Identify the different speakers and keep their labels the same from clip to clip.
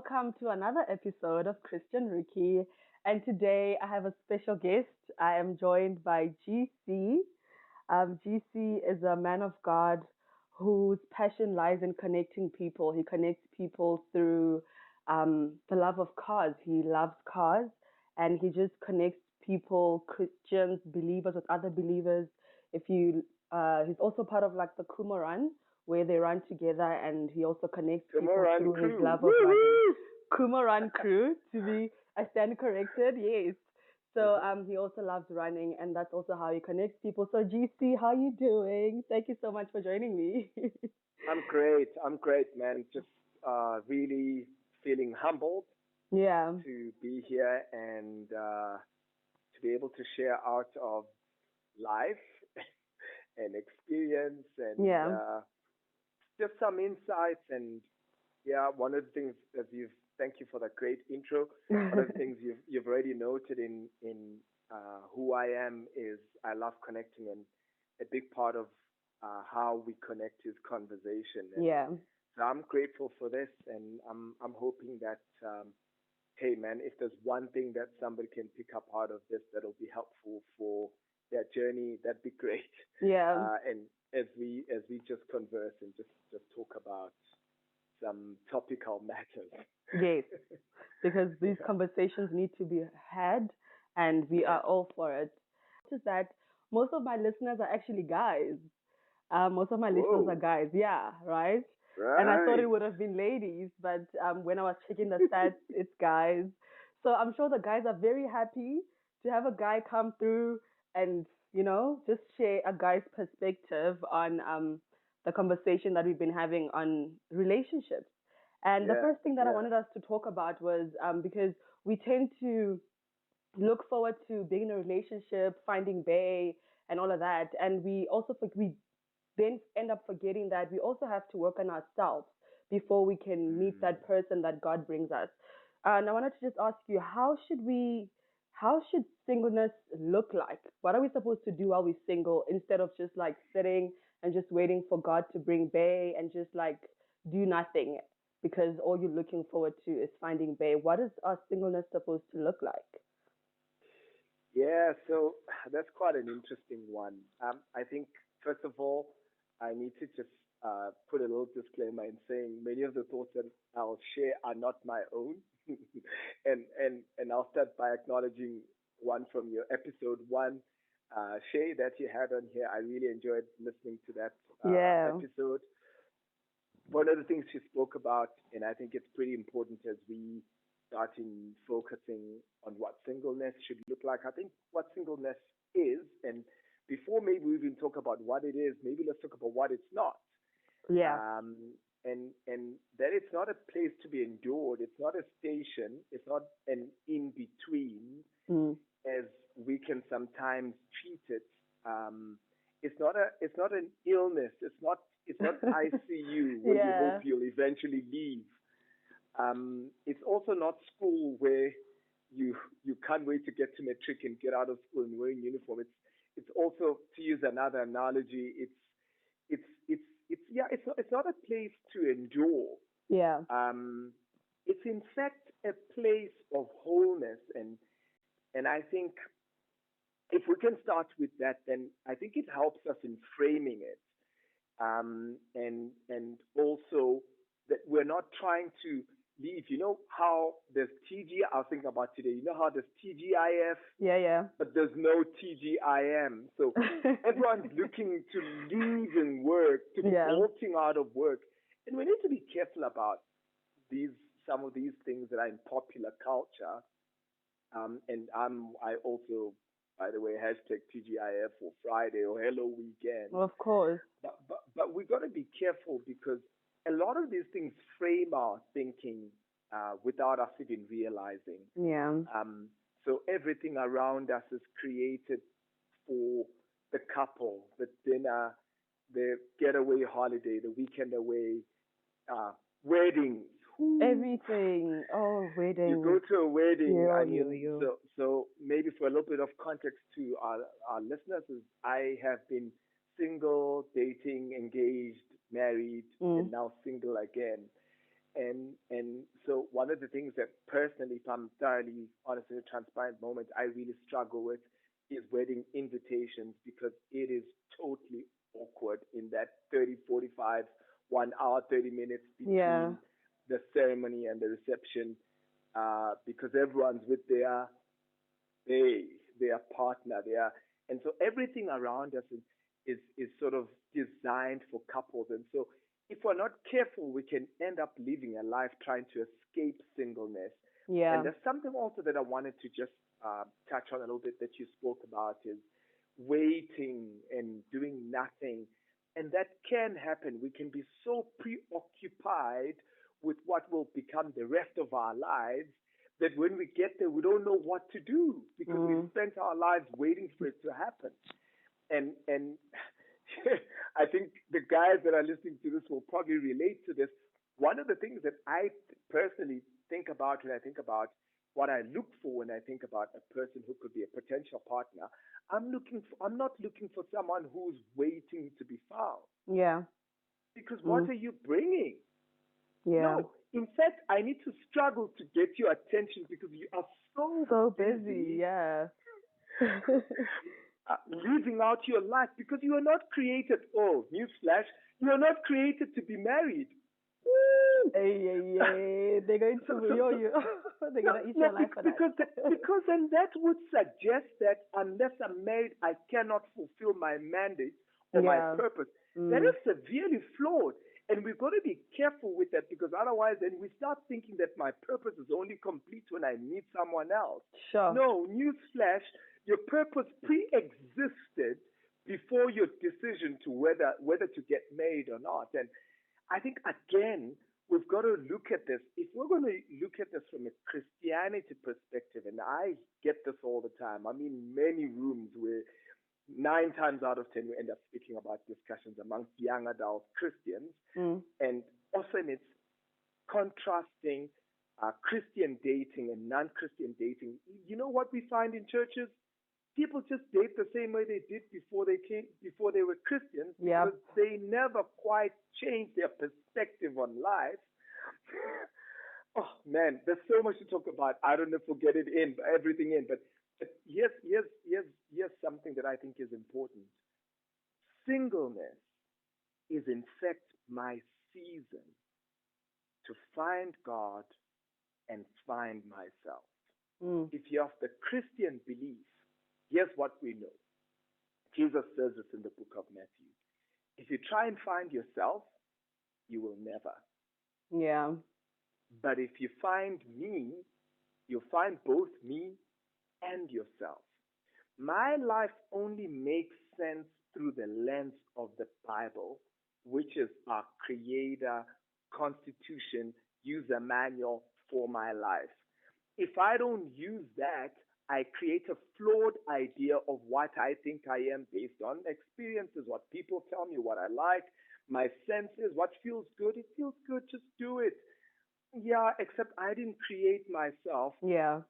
Speaker 1: welcome to another episode of Christian Ricky. And today I have a special guest. I am joined by GC. GC is a man of God whose passion lies in connecting people. He connects people through the love of cars. He loves cars and he just connects people, Christians, believers with other believers. He's also part of like the Kuma Run where they run together, and he also connects people through his love of running. Kuma Run crew, to be I stand corrected, yes. So he also loves running, and that's also how he connects people. So GC, how you doing? Thank you so much for joining me.
Speaker 2: I'm great. I'm great, man. Just really feeling humbled
Speaker 1: Yeah.
Speaker 2: to be here and to be able to share out of life and experience and
Speaker 1: Yeah.
Speaker 2: just some insights. And yeah, one of the things that thank you for that great intro. One of the things you've already noted in who I am is I love connecting, and a big part of how we connect is conversation. And
Speaker 1: Yeah.
Speaker 2: so I'm grateful for this, and I'm hoping that hey man, if there's one thing that somebody can pick up out of this that'll be helpful for their journey, that'd be great.
Speaker 1: Yeah.
Speaker 2: And as we just converse and just talk about some topical matters.
Speaker 1: Yes. Because these
Speaker 2: Yeah.
Speaker 1: conversations need to be had, and we
Speaker 2: Yeah.
Speaker 1: are all for it. Just that most of my listeners are actually guys. Most of my listeners are
Speaker 2: Whoa.
Speaker 1: guys. Yeah, right. And I thought
Speaker 2: Right.
Speaker 1: it would have been ladies, but when I was checking the stats, it's guys. So I'm sure the guys are very happy to have a guy come through and just share a guy's perspective on the conversation that we've been having on relationships. And the
Speaker 2: Yeah.
Speaker 1: first thing that I
Speaker 2: Yeah.
Speaker 1: wanted us to talk about was because we tend to look forward to being in a relationship, finding bae, and all of that. And we then end up forgetting that we also have to work on ourselves before we can meet
Speaker 2: Mm.
Speaker 1: that person that God brings us. And I wanted to just ask you, how should singleness look like? What are we supposed to do while we're single instead of just like sitting and just waiting for God to bring bae and just like do nothing because all you're looking forward to is finding bae? What is our singleness supposed to look like?
Speaker 2: Yeah, so that's quite an interesting one. I think, first of all, I need to just put a little disclaimer in saying many of the thoughts that I'll share are not my own. And I'll start by acknowledging one from your episode one, Shay, that you had on here. I really enjoyed listening to that
Speaker 1: Yeah.
Speaker 2: episode. One of the things she spoke about, and I think it's pretty important as we start in focusing on what singleness should look like. I think what singleness is, and before maybe we even talk about what it is, maybe let's talk about what it's not.
Speaker 1: Yeah.
Speaker 2: Um, and that it's not a place to be endured. It's not a station. It's not an in between,
Speaker 1: Mm.
Speaker 2: as we can sometimes treat it. Um, it's not an illness. It's not ICU where you hope
Speaker 1: Yeah.
Speaker 2: you'll eventually leave. It's also not school where you can't wait to get to matric and get out of school and wearing uniform. It's also, to use another analogy, it's not a place to endure.
Speaker 1: Yeah.
Speaker 2: Um, it's in fact a place of wholeness, and I think if we can start with that, then I think it helps us in framing it, and also that we're not trying to leave. You know how there's TG. I was thinking about today. You know how there's TGIF,
Speaker 1: Yeah. Yeah.
Speaker 2: but there's no TGIM. So everyone's looking to leave in work, to
Speaker 1: Yeah.
Speaker 2: bolting out of work, and we need to be careful about these some of these things that are in popular culture. And I also, by the way, hashtag TGIF for Friday or Hello Weekend.
Speaker 1: Of course.
Speaker 2: But we got to be careful because a lot of these things frame our thinking without us even realizing.
Speaker 1: Yeah.
Speaker 2: So everything around us is created for the couple, the dinner, the getaway holiday, the weekend away, uh, weddings. Whoo.
Speaker 1: Everything. Oh,
Speaker 2: You
Speaker 1: wedding.
Speaker 2: go to a wedding.
Speaker 1: You,
Speaker 2: I
Speaker 1: you,
Speaker 2: mean,
Speaker 1: you.
Speaker 2: so maybe for a little bit of context to our listeners, is I have been single, dating, engaged, married,
Speaker 1: Mm.
Speaker 2: and now single again. And so one of the things that personally, if I'm thoroughly honest in a transparent moment, I really struggle with is wedding invitations because it is totally awkward in that 30, 45, 1 hour, 30 minutes
Speaker 1: Yeah.
Speaker 2: between the ceremony and the reception, because everyone's with they, their partner, and so everything around us is sort of designed for couples. And so if we're not careful, we can end up living a life trying to escape singleness. And
Speaker 1: Yeah.
Speaker 2: there's something also that I wanted to just touch on a little bit that you spoke about is waiting and doing nothing. And that can happen. We can be so preoccupied with what will become the rest of our lives that when we get there, we don't know what to do because we
Speaker 1: Mm.
Speaker 2: spent our lives waiting for it to happen. And I think the guys that are listening to this will probably relate to this. One of the things that I personally think about when I think about what I look for when I think about a person who could be a potential partner, I'm not looking for someone who's waiting to be found.
Speaker 1: Yeah.
Speaker 2: Because what
Speaker 1: Mm.
Speaker 2: are you bringing?
Speaker 1: Yeah.
Speaker 2: No. In fact, I need to struggle to get your attention because you are so
Speaker 1: So busy.
Speaker 2: busy
Speaker 1: Yeah.
Speaker 2: living out your life because you are not created. Oh, newsflash, you are not created to be married. Woo!
Speaker 1: Hey, hey, hey. They're going
Speaker 2: so,
Speaker 1: to
Speaker 2: so,
Speaker 1: ruin
Speaker 2: so,
Speaker 1: you. They're
Speaker 2: no,
Speaker 1: gonna eat
Speaker 2: no,
Speaker 1: your life for that.
Speaker 2: because then that would suggest that unless I'm married, I cannot fulfill my mandate or my
Speaker 1: Yeah.
Speaker 2: purpose. That
Speaker 1: Mm.
Speaker 2: is severely flawed. And we've got to be careful with that because otherwise then we start thinking that my purpose is only complete when I meet someone else.
Speaker 1: Sure.
Speaker 2: No, newsflash, your purpose pre-existed before your decision to whether to get married or not. And I think again, we've got to look at this. If we're going to look at this from a Christianity perspective, and I get this all the time, I'm in many rooms where 9 times out of 10 we end up speaking about discussions amongst young adult Christians,
Speaker 1: Mm.
Speaker 2: and often it's contrasting Christian dating and non-Christian dating. You know what we find in churches? People just date the same way they did before they were Christians because
Speaker 1: Yep.
Speaker 2: they never quite changed their perspective on life. Oh man, there's so much to talk about. I don't know if we'll get it in, everything in, but here's something that I think is important. Singleness is in fact my season to find God and find myself.
Speaker 1: Mm.
Speaker 2: If you have the Christian belief, here's what we know. Jesus says this in the book of Matthew. If you try and find yourself, you will never.
Speaker 1: Yeah.
Speaker 2: But if you find me, you'll find both me and yourself. My life only makes sense through the lens of the Bible, which is our creator, constitution, user manual for my life. If I don't use that, I create a flawed idea of what I think I am based on experiences, what people tell me, what I like, my senses, what feels good. It feels good, just do it. Yeah, except I didn't create myself.
Speaker 1: Yeah.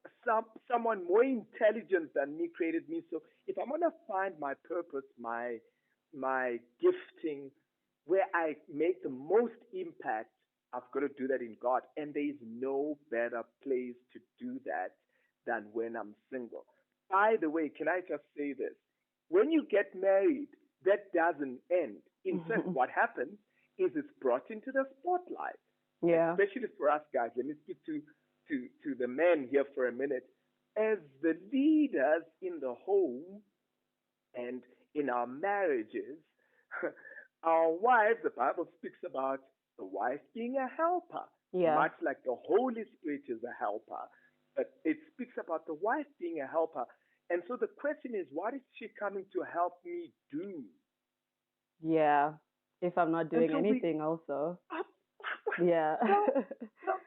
Speaker 2: Someone more intelligent than me created me. So if I'm gonna find my purpose, my gifting, where I make the most impact, I've got to do that in God. And there is no better place to do that than when I'm single. By the way, can I just say this? When you get married, that doesn't end. In fact, what happens is it's brought into the spotlight,
Speaker 1: Yeah.
Speaker 2: especially for us guys. Let me speak to the men here for a minute. As the leaders in the home and in our marriages, our wives, the Bible speaks about the wife being a helper,
Speaker 1: Yeah.
Speaker 2: much like the Holy Spirit is a helper. But it speaks about the wife being a helper. And so the question is, what is she coming to help me do?
Speaker 1: Yeah. If I'm not
Speaker 2: And
Speaker 1: doing
Speaker 2: so we,
Speaker 1: anything also.
Speaker 2: uh,
Speaker 1: Yeah.
Speaker 2: well,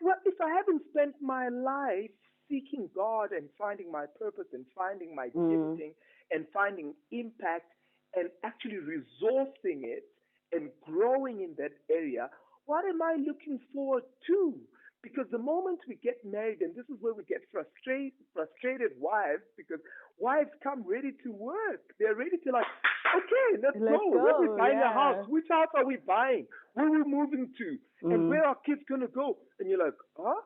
Speaker 2: well, if I haven't spent my life seeking God and finding my purpose and finding my
Speaker 1: Mm.
Speaker 2: gifting and finding impact and actually resourcing it and growing in that area, what am I looking forward to? Because the moment we get married, and this is where we get frustrated wives, because wives come ready to work. They're ready to like, okay, let's
Speaker 1: Let's
Speaker 2: go. When we're
Speaker 1: go.
Speaker 2: buying a house,
Speaker 1: Yeah.
Speaker 2: which house are we buying? Where are we moving to? And
Speaker 1: Mm.
Speaker 2: where are kids gonna go? And you're like, huh?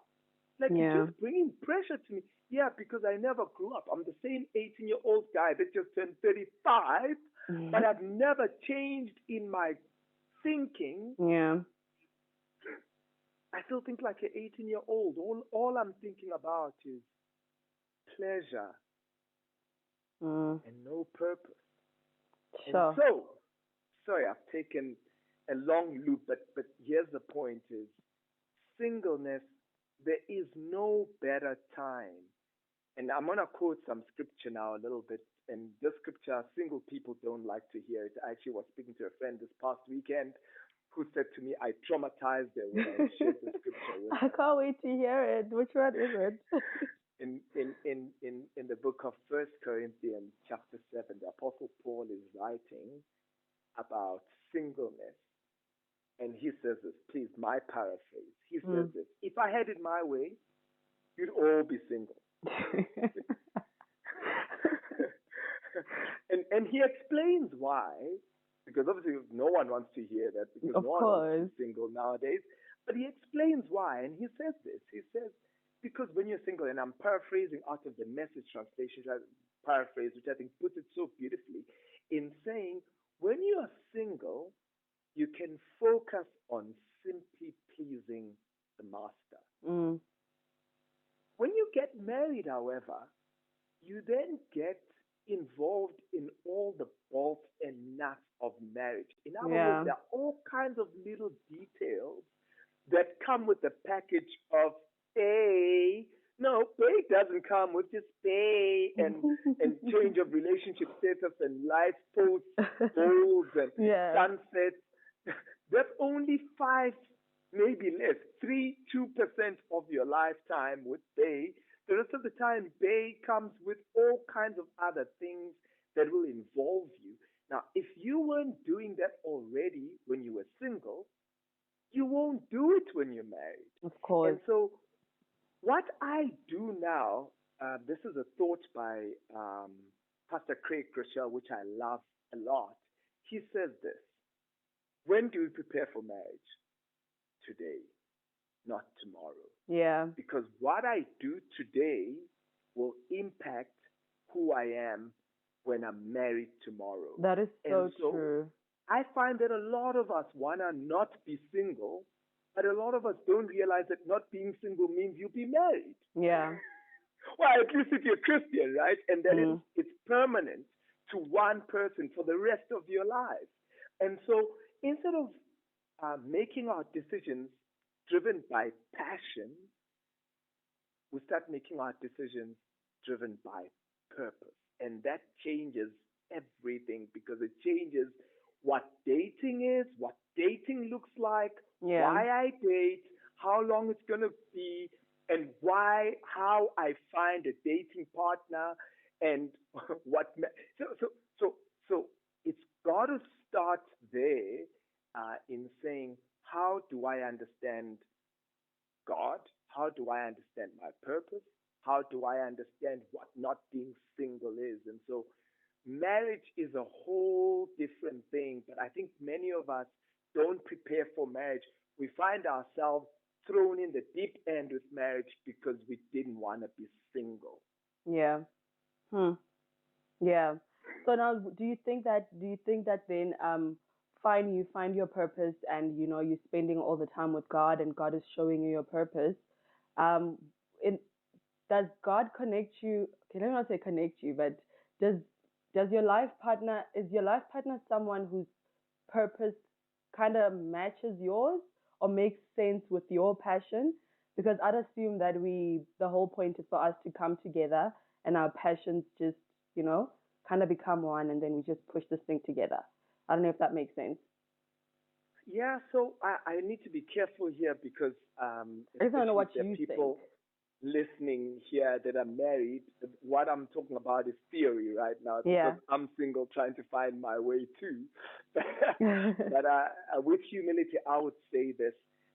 Speaker 2: Like you're
Speaker 1: Yeah.
Speaker 2: just bringing pressure to me. Yeah, because I never grew up. I'm the same 18-year-old guy that just turned 35, but I've never changed in my thinking.
Speaker 1: Yeah.
Speaker 2: I still think like an 18-year-old. All I'm thinking about is pleasure
Speaker 1: Mm.
Speaker 2: and no purpose. And
Speaker 1: Sure.
Speaker 2: so, sorry, I've taken a long loop, but here's the point: is singleness. There is no better time. And I'm gonna quote some scripture now a little bit. And this scripture, single people don't like to hear it. I actually was speaking to a friend this past weekend who said to me, I traumatized her when I shared the scripture with
Speaker 1: I
Speaker 2: her.
Speaker 1: can't wait to hear it. Which one is it?
Speaker 2: In the book of First Corinthians chapter 7, the Apostle Paul is writing about singleness. And he says this, please, my paraphrase. He says
Speaker 1: Mm.
Speaker 2: this, if I had it my way, you'd all be single. And he explains why, because obviously no one wants to hear that, because
Speaker 1: Of
Speaker 2: no one wants to
Speaker 1: course.
Speaker 2: be single nowadays. But he explains why, and he says this. He says, because when you're single, and I'm paraphrasing out of the Message translation, paraphrase, which I think puts it so beautifully, in saying, when you are single, you can focus on simply pleasing the master.
Speaker 1: Mm.
Speaker 2: When you get married, however, you then get involved in all the bolts and nuts of marriage. In other words,
Speaker 1: Yeah.
Speaker 2: there are all kinds of little details that come with the package of pay. No, pay doesn't come with just pay and change of relationship status and life posts, goals and
Speaker 1: Yeah.
Speaker 2: sunsets. That's only five, maybe less, 2% of your lifetime with pay. The rest of the time, Bay comes with all kinds of other things that will involve you. Now, if you weren't doing that already when you were single, you won't do it when you're married.
Speaker 1: Of course.
Speaker 2: And so, what I do now, this is a thought by Pastor Craig Rochelle, which I love a lot. He says this: when do we prepare for marriage? Today, not tomorrow.
Speaker 1: Yeah.
Speaker 2: Because what I do today will impact who I am when I'm married tomorrow.
Speaker 1: That is
Speaker 2: And
Speaker 1: so
Speaker 2: so
Speaker 1: true.
Speaker 2: I find that a lot of us want to not be single, but a lot of us don't realize that not being single means you'll be married.
Speaker 1: Yeah.
Speaker 2: Well, at least if you're Christian, right? And that
Speaker 1: Mm.
Speaker 2: it's permanent to one person for the rest of your life. And so instead of making our decisions driven by passion, we start making our decisions driven by purpose. And that changes everything because it changes what dating is, what dating looks like,
Speaker 1: Yeah.
Speaker 2: why I date, how long it's going to be, and how I find a dating partner, and what. So, so, so, so it's got to start there in saying, how do I understand God? How do I understand my purpose? How do I understand what not being single is? And so marriage is a whole different thing, but I think many of us don't prepare for marriage. We find ourselves thrown in the deep end with marriage because we didn't want to be single.
Speaker 1: Yeah. Hmm. Yeah. So now, do you think that then you find your purpose, and you're spending all the time with God, and God is showing you your purpose. Um, in Does God connect you? Okay, let me not say connect you, but does does your life partner is your life partner someone whose purpose kind of matches yours or makes sense with your passion? Because I'd assume that the whole point is for us to come together and our passions just, you know, kind of become one, and then we just push this thing together. I don't know if that makes sense.
Speaker 2: Yeah, so I need to be careful here because,
Speaker 1: I just don't know
Speaker 2: especially if
Speaker 1: what
Speaker 2: there are
Speaker 1: you think.
Speaker 2: people listening here that are married, what I'm talking about is theory right now because
Speaker 1: Yeah.
Speaker 2: I'm single trying to find my way too. But with humility, I would say this.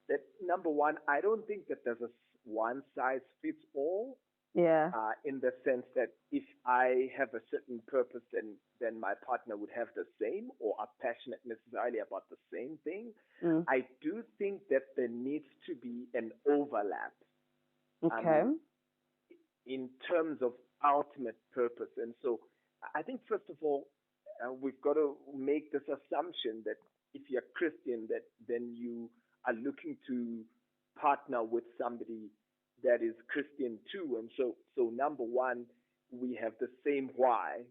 Speaker 2: that number one, I don't think that there's a one size fits all,
Speaker 1: Yeah.
Speaker 2: in the sense that if I have a certain purpose, then my partner would have the same or are passionate necessarily about the same thing.
Speaker 1: Mm.
Speaker 2: I do think that there needs to be an overlap,
Speaker 1: Okay.
Speaker 2: um, in terms of ultimate purpose. And so I think, first of all, we've got to make this assumption that if you're Christian, that then you are looking to partner with somebody that is Christian too. And so number one, we have the same why,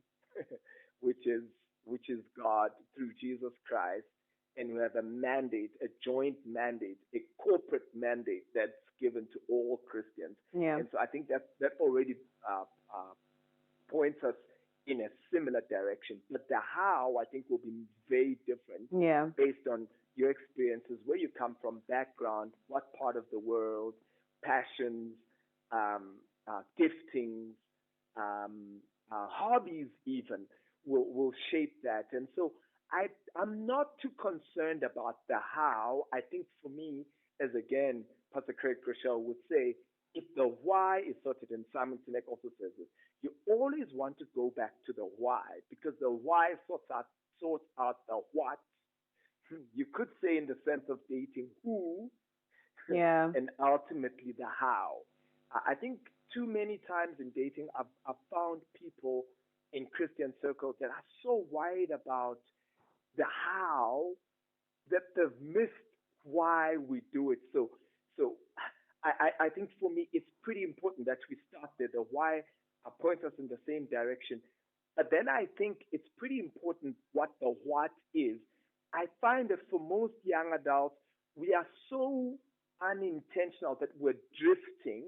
Speaker 2: which is which is God through Jesus Christ, and we have a mandate, a joint mandate, a corporate mandate that's given to all Christians.
Speaker 1: Yeah.
Speaker 2: And so I think that already uh, uh, points us in a similar direction. But the how, I think, will be very different
Speaker 1: Yeah.
Speaker 2: based on your experiences, where you come from, background, what part of the world, passions, giftings, hobbies, even will shape that. And so I'm not too concerned about the how. I think for me, as again, Pastor Craig Rochelle would say, if the why is sorted, and Simon Sinek also says this, you always want to go back to the why, because the why sorts out the what. You could say, in the sense of dating, who,
Speaker 1: Yeah.
Speaker 2: and ultimately the how. I think too many times in dating, I've found people in Christian circles that are so worried about the how that they've missed why we do it. So I think for me, it's pretty important that we start there. The why points us in the same direction. But then I think it's pretty important what the what is. I find that for most young adults, we are so unintentional that we're drifting,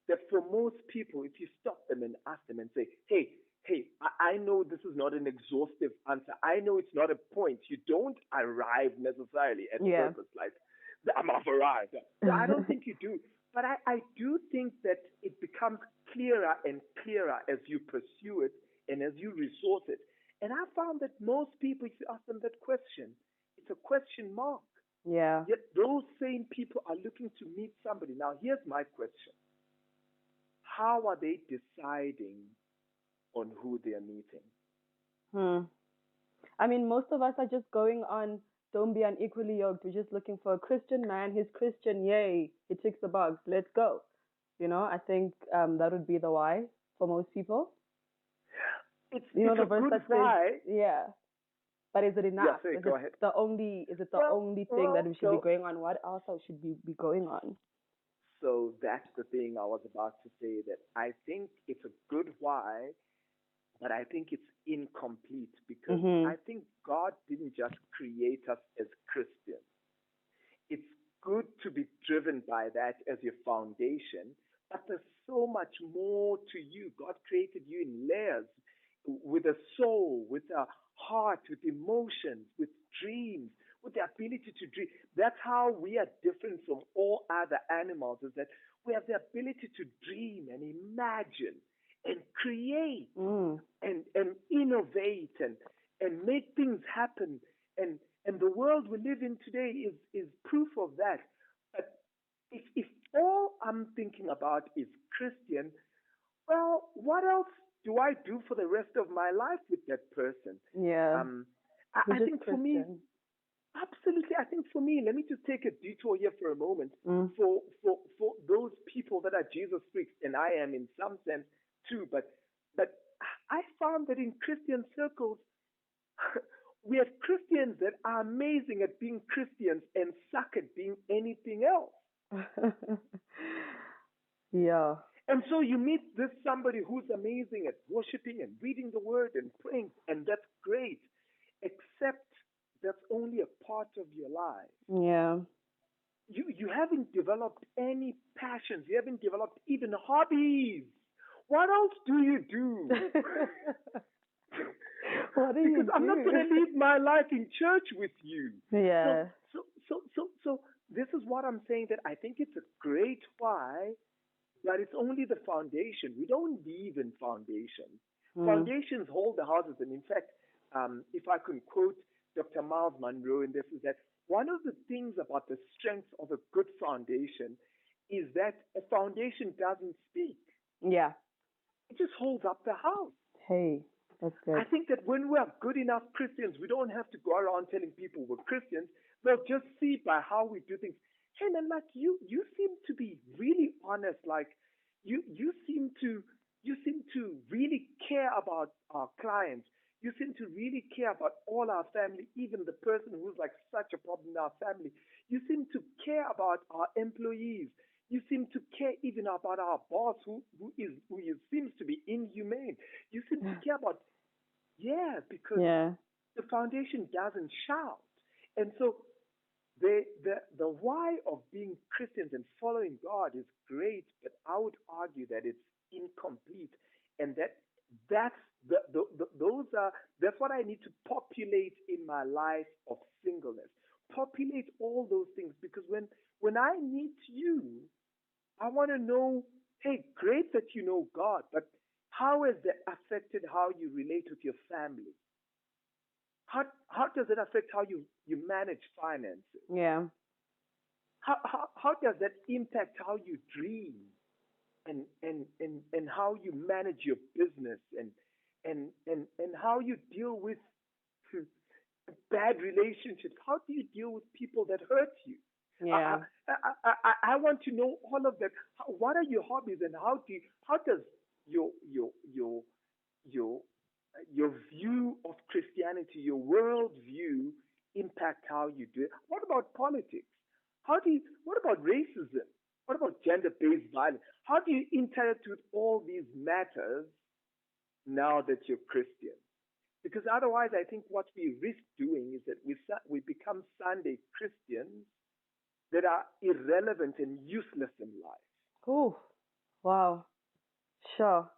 Speaker 2: that for most people, if you stop them and ask them and say, hey, I know this is not an exhaustive answer. I know it's not a point. You don't arrive necessarily at
Speaker 1: Yeah.
Speaker 2: purpose, like, I've arrived. I don't think you do. But I do think that it becomes clearer and clearer as you pursue it and as you resource it. And I found that most people, if you ask them that question, it's a question mark.
Speaker 1: Yeah.
Speaker 2: Yet those same people are looking to meet somebody. Now, here's my question: how are they deciding on who they are meeting?
Speaker 1: Hmm. I mean, most of us are just going on don't be unequally yoked. We're just looking for a Christian man. He's Christian. Yay. He ticks the box. Let's go. I think that would be the why for most people.
Speaker 2: It's
Speaker 1: The
Speaker 2: a
Speaker 1: verse
Speaker 2: good
Speaker 1: that says,
Speaker 2: why.
Speaker 1: yeah, but is it
Speaker 2: Yeah,
Speaker 1: enough?
Speaker 2: say,
Speaker 1: Is
Speaker 2: go
Speaker 1: it
Speaker 2: ahead.
Speaker 1: the
Speaker 2: Well,
Speaker 1: only thing that
Speaker 2: well,
Speaker 1: we should be
Speaker 2: so
Speaker 1: going on? What else should we be going on?
Speaker 2: so that's the thing I was about to say, that I think it's a good why, but I think it's incomplete, because
Speaker 1: Mhm.
Speaker 2: I think God didn't just create us as Christians. It's good to be driven by that as your foundation, but there's so much more to you. God created you in layers, with a soul, with a heart, with emotions, with dreams, with the ability to dream. That's how we are different from all other animals, is that we have the ability to dream and imagine and create
Speaker 1: Mm.
Speaker 2: and innovate and make things happen. And the world we live in today is proof of that. But if all I'm thinking about is Christian, well, what else do I do for the rest of my life with that person?
Speaker 1: Yeah.
Speaker 2: Um,
Speaker 1: We're
Speaker 2: I
Speaker 1: just
Speaker 2: think for me,
Speaker 1: Christian.
Speaker 2: absolutely. I think for me, let me just take a detour here for a moment.
Speaker 1: Mm.
Speaker 2: For those people that are Jesus freaks, and I am in some sense too, but I found that in Christian circles, we have Christians that are amazing at being Christians and suck at being anything else.
Speaker 1: Yeah.
Speaker 2: And so you meet this somebody who's amazing at worshiping and reading the word and praying, and that's great, except that's only a part of your life.
Speaker 1: Yeah.
Speaker 2: You haven't developed any passions. You haven't developed even hobbies. What else do you do?
Speaker 1: What do
Speaker 2: Because
Speaker 1: you
Speaker 2: I'm not going
Speaker 1: do?
Speaker 2: to leave my life in church with you. So,
Speaker 1: Yeah.
Speaker 2: so this is what I'm saying, that I think it's a great why, but it's only the foundation. We don't live in foundations.
Speaker 1: Mm.
Speaker 2: Foundations hold the houses. And in fact, if I can quote Dr. Miles Monroe in this is that one of the things about the strength of a good foundation is that a foundation doesn't speak.
Speaker 1: Yeah.
Speaker 2: It just holds up the house.
Speaker 1: Hey, that's
Speaker 2: I
Speaker 1: good.
Speaker 2: think that when we are good enough Christians, we don't have to go around telling people we're Christians. They'll just see by how we do things. Hey man, like you seem to be really honest. Like you seem to really care about our clients. You seem to really care about all our family, even the person who's like such a problem in our family. You seem to care about our employees. You seem to care even about our boss who seems to be inhumane. You seem to care about, yeah, because
Speaker 1: Yeah.
Speaker 2: the foundation doesn't shout. And so the why of being Christians and following God is great, but I would argue that it's incomplete, and that's those are that's what I need to populate in my life of singleness. Populate all those things, because when I meet you, I want to know. Hey, great that you know God, but how has that affected how you relate with your family? How does it affect how you manage finances?
Speaker 1: Yeah.
Speaker 2: How does that impact how you dream and how you manage your business and how you deal with bad relationships? How do you deal with people that hurt you? I,
Speaker 1: Yeah.
Speaker 2: I want to know all of that. What are your hobbies, and how does your your your your your view of Christianity, your world view, impact how you do it? What about politics? What about racism? What about gender-based violence? How do you interact with all these matters now that you're Christian? Because otherwise, I think what we risk doing is that we become Sunday Christians that are irrelevant and useless in life.
Speaker 1: Ooh. Wow. Sure.